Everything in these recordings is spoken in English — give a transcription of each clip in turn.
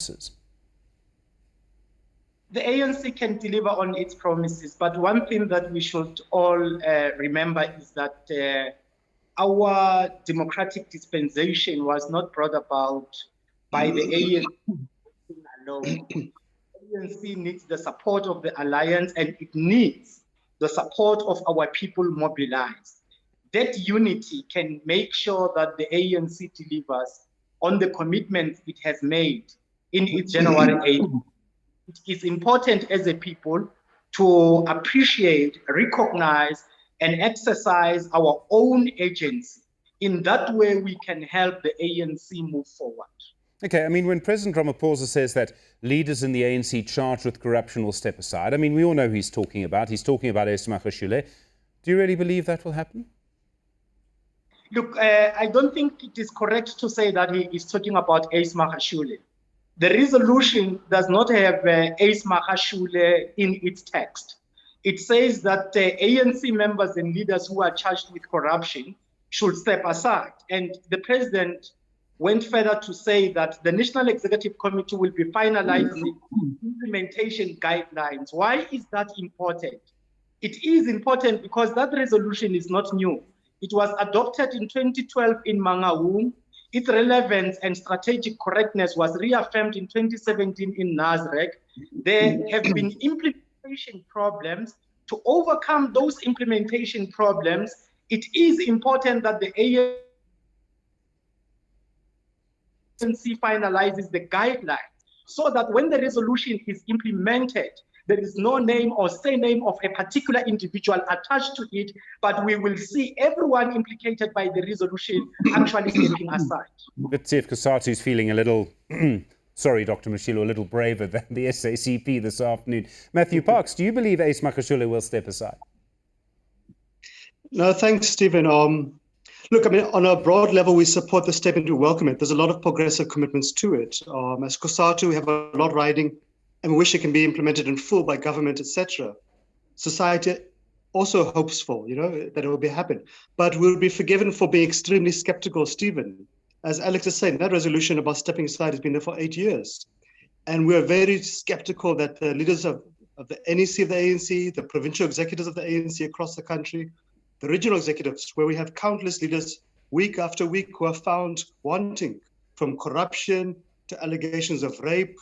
The ANC can deliver on its promises, but one thing that we should all remember is that our democratic dispensation was not brought about by the ANC alone. The ANC needs the support of the alliance, and it needs the support of our people mobilized. That unity can make sure that the ANC delivers on the commitments it has made in its January 8. It is important as a people to appreciate, recognize, and exercise our own agency. In that way, we can help the ANC move forward. Okay, I mean, when President Ramaphosa says that leaders in the ANC charged with corruption will step aside, I mean, we all know who he's talking about. He's talking about Alex Mashilo. Do you really believe that will happen? Look, I don't think it is correct to say that he is talking about Alex Mashilo. The resolution does not have Alex Mashilo in its text. It says that ANC members and leaders who are charged with corruption should step aside. And the president went further to say that the National Executive Committee will be finalizing implementation guidelines. Why is that important? It is important because that resolution is not new. It was adopted in 2012 in Mangaung. Its relevance and strategic correctness was reaffirmed in 2017 in Nasrec. There have been implementation problems. To overcome those implementation problems, it is important that the ANC finalizes the guidelines so that when the resolution is implemented, there is no name or surname of a particular individual attached to it, but we will see everyone implicated by the resolution actually stepping aside. Let's see if COSATU is feeling a little, sorry, Dr. Mashilo, a little braver than the SACP this afternoon. Matthew Parks, do you believe Alex Mashilo will step aside? No, thanks, Stephen. Look, I mean, on a broad level, we support the statement, we welcome it. There's a lot of progressive commitments to it. As COSATU, we have a lot riding, and we wish it can be implemented in full by government, etc. Society also hopes for, that it will be happen. But we'll be forgiven for being extremely skeptical, Stephen. As Alex is saying, that resolution about stepping aside has been there for 8 years. And we're very skeptical that the leaders of the NEC of the ANC, the provincial executives of the ANC across the country, the regional executives, where we have countless leaders week after week who are found wanting, from corruption to allegations of rape,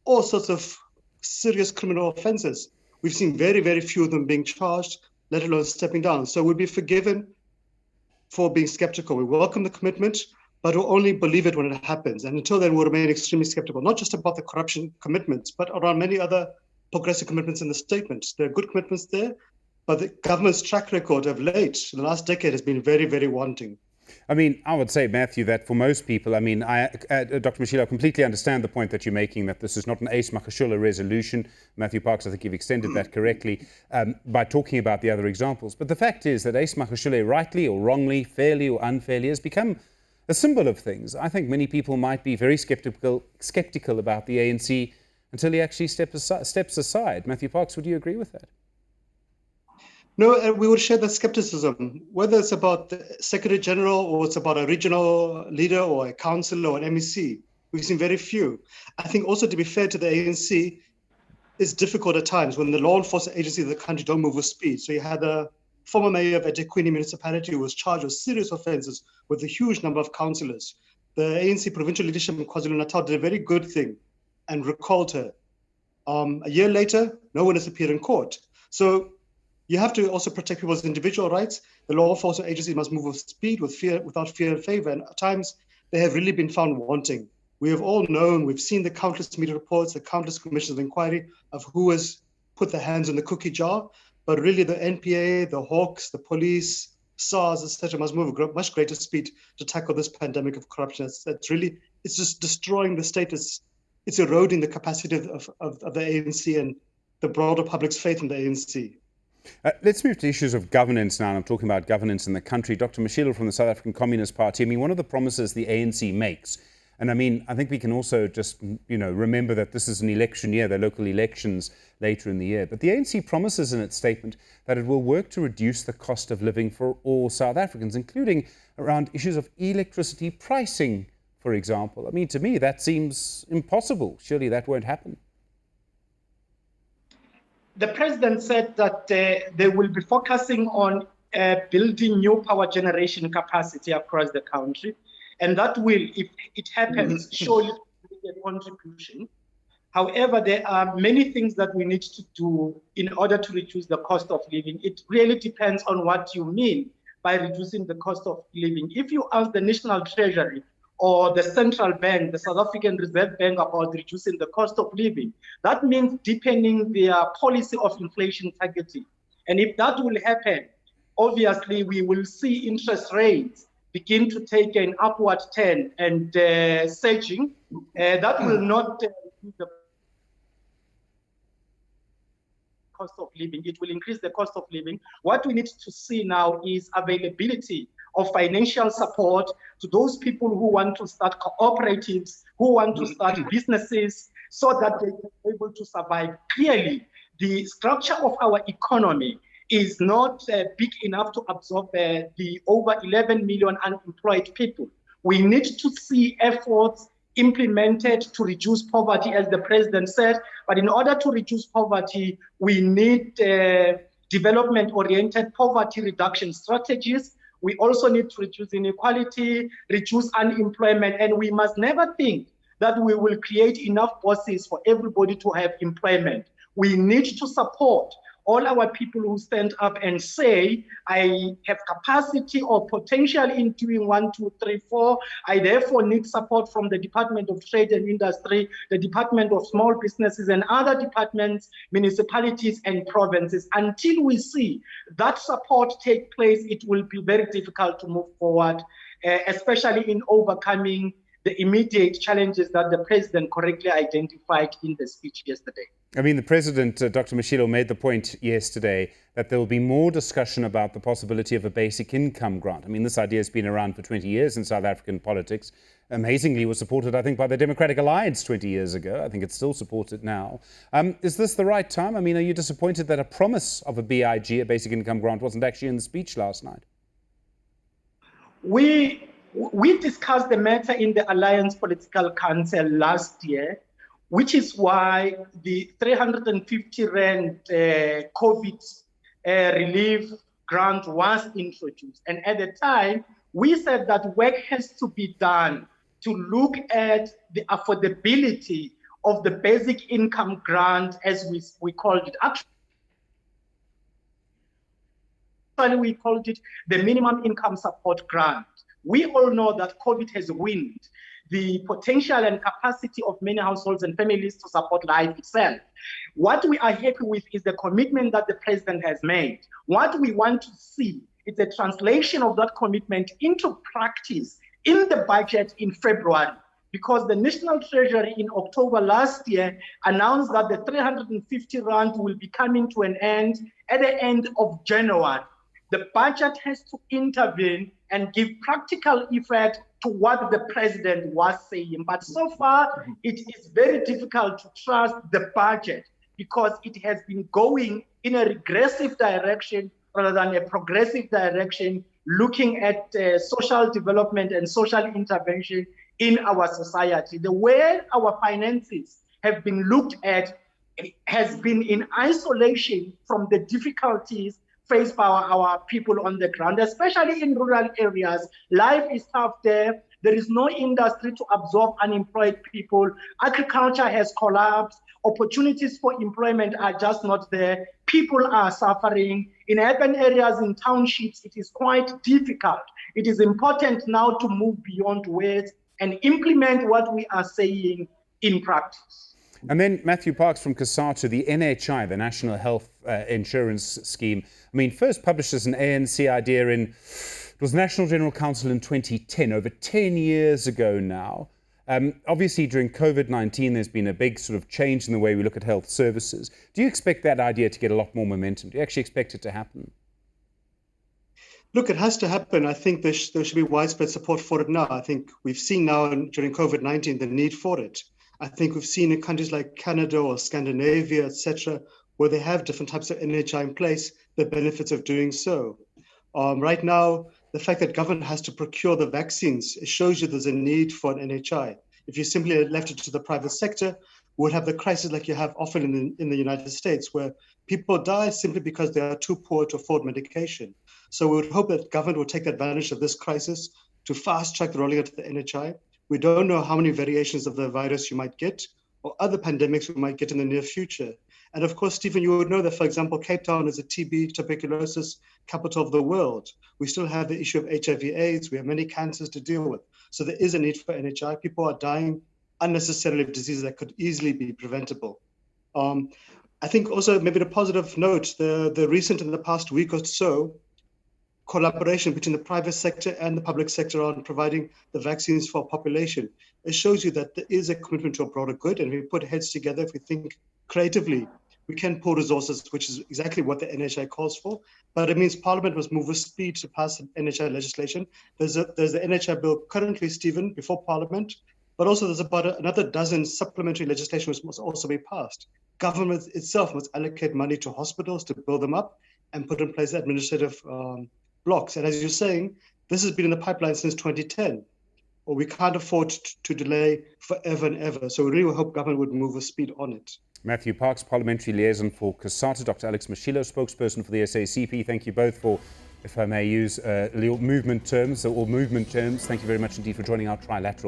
all sorts of serious criminal offenses. We've seen very, very few of them being charged, let alone stepping down. So we'll be forgiven for being skeptical. We welcome the commitment, but we'll only believe it when it happens. And until then, we'll remain extremely skeptical, not just about the corruption commitments, but around many other progressive commitments in the statement. There are good commitments there, but the government's track record of late, the last decade, has been very, very wanting. I mean, I would say, Matthew, that for most people, I mean, Dr. Mashilo, I completely understand the point that you're making, that this is not an Alex Mashilo resolution. Matthew Parks, I think you've extended that correctly by talking about the other examples. But the fact is that Alex Mashilo, rightly or wrongly, fairly or unfairly, has become a symbol of things. I think many people might be very skeptical about the ANC until he actually steps aside. Matthew Parks, would you agree with that? No, we would share that skepticism, whether it's about the Secretary General or it's about a regional leader or a council or an MEC. We've seen very few. I think also, to be fair to the ANC, it's difficult at times when the law enforcement agencies of the country don't move with speed. So you had a former mayor of eThekwini municipality who was charged with serious offenses with a huge number of councillors. The ANC provincial leadership in KwaZulu-Natal did a very good thing and recalled her. A year later, no one has appeared in court. So you have to also protect people's individual rights. The law enforcement agency must move with speed, without fear and favor. And at times, they have really been found wanting. We have all known, we've seen the countless media reports, the countless commissions of inquiry of who has put their hands in the cookie jar. But really, the NPA, the Hawks, the police, SARS, etc., must move at much greater speed to tackle this pandemic of corruption. It's just destroying the state. It's eroding the capacity of the ANC and the broader public's faith in the ANC. Let's move to issues of governance now, and I'm talking about governance in the country. Dr. Mashilo from the South African Communist Party. I mean, one of the promises the ANC makes, and I mean, I think we can also just, remember that this is an election year, there are local elections later in the year. But the ANC promises in its statement that it will work to reduce the cost of living for all South Africans, including around issues of electricity pricing for example. I mean, to me, that seems impossible. Surely that won't happen. The president said that they will be focusing on building new power generation capacity across the country. And that will, if it happens, surely be a contribution. However, there are many things that we need to do in order to reduce the cost of living. It really depends on what you mean by reducing the cost of living. If you ask the National Treasury or the Central Bank, the South African Reserve Bank, about reducing the cost of living, that means deepening their policy of inflation targeting. And if that will happen, obviously we will see interest rates begin to take an upward turn and surging. That will not reduce the cost of living. It will increase the cost of living. What we need to see now is availability of financial support to those people who want to start cooperatives, who want to start businesses, so that they can be able to survive. Clearly, the structure of our economy is not big enough to absorb the over 11 million unemployed people. We need to see efforts implemented to reduce poverty, as the president said. But in order to reduce poverty, we need development-oriented poverty reduction strategies. We also need to reduce inequality, reduce unemployment, and we must never think that we will create enough bosses for everybody to have employment. We need to support all our people who stand up and say, I have capacity or potential in doing 1, 2, 3, 4. I therefore need support from the Department of Trade and Industry, the Department of Small Businesses, and other departments, municipalities, and provinces. Until we see that support take place, it will be very difficult to move forward, especially in overcoming the immediate challenges that the president correctly identified in the speech yesterday. I mean, the president, Dr. Mashilo, made the point yesterday that there will be more discussion about the possibility of a basic income grant. I mean, this idea has been around for 20 years in South African politics. Amazingly, was supported, I think, by the Democratic Alliance 20 years ago. I think it's still supported now. Is this the right time? I mean, are you disappointed that a promise of a BIG, a basic income grant, wasn't actually in the speech last night? We discussed the matter in the Alliance Political Council last year, which is why the 350 Rand COVID relief grant was introduced. And at the time, we said that work has to be done to look at the affordability of the basic income grant, as we called it. Actually, we called it the minimum income support grant. We all know that COVID has weaned the potential and capacity of many households and families to support life itself. What we are happy with is the commitment that the president has made. What we want to see is a translation of that commitment into practice in the budget in February, because the National Treasury in October last year announced that the 350 Rand will be coming to an end at the end of January. The budget has to intervene and give practical effect to what the president was saying. But so far, it is very difficult to trust the budget, because it has been going in a regressive direction rather than a progressive direction, looking at social development and social intervention in our society. The way our finances have been looked at has been in isolation from the difficulties faced by our people on the ground, especially in rural areas. Life is tough there. There is no industry to absorb unemployed people. Agriculture has collapsed. Opportunities for employment are just not there. People are suffering. In urban areas, in townships, it is quite difficult. It is important now to move beyond words and implement what we are saying in practice. And then Matthew Parks from COSATU, the NHI, the National Health Insurance Scheme. I mean, first published as an ANC idea it was National General Council in 2010, over 10 years ago now. Obviously, during COVID-19, there's been a big sort of change in the way we look at health services. Do you expect that idea to get a lot more momentum? Do you actually expect it to happen? Look, it has to happen. I think there should be widespread support for it now. I think we've seen now during COVID-19 the need for it. I think we've seen in countries like Canada or Scandinavia, etc., where they have different types of NHI in place, the benefits of doing so. Right now, the fact that government has to procure the vaccines, it shows you there's a need for an NHI. If you simply left it to the private sector, we would have the crisis like you have often in the United States, where people die simply because they are too poor to afford medication. So we would hope that government will take advantage of this crisis to fast track the rolling out of the NHI. We don't know how many variations of the virus you might get or other pandemics we might get in the near future. And of course, Stephen, you would know that, for example, Cape Town is a TB, tuberculosis capital of the world. We still have the issue of HIV/AIDS. We have many cancers to deal with. So there is a need for NHI. People are dying unnecessarily of diseases that could easily be preventable. I think also maybe the positive note, the recent in the past week or so, collaboration between the private sector and the public sector on providing the vaccines for our population. It shows you that there is a commitment to a broader good, and if we put heads together, if we think creatively, we can pool resources, which is exactly what the NHI calls for. But it means Parliament must move with speed to pass NHI legislation. There's the NHI bill currently, Stephen, before Parliament, but also there's about another dozen supplementary legislation which must also be passed. Government itself must allocate money to hospitals to build them up and put in place administrative blocks. And as you're saying, this has been in the pipeline since 2010. Or we can't afford to delay forever and ever. So we really hope government would move with speed on it. Matthew Parks, Parliamentary Liaison for COSATU, Dr. Alex Mashilo, spokesperson for the SACP. Thank you both for, if I may use movement terms, thank you very much indeed for joining our trilateral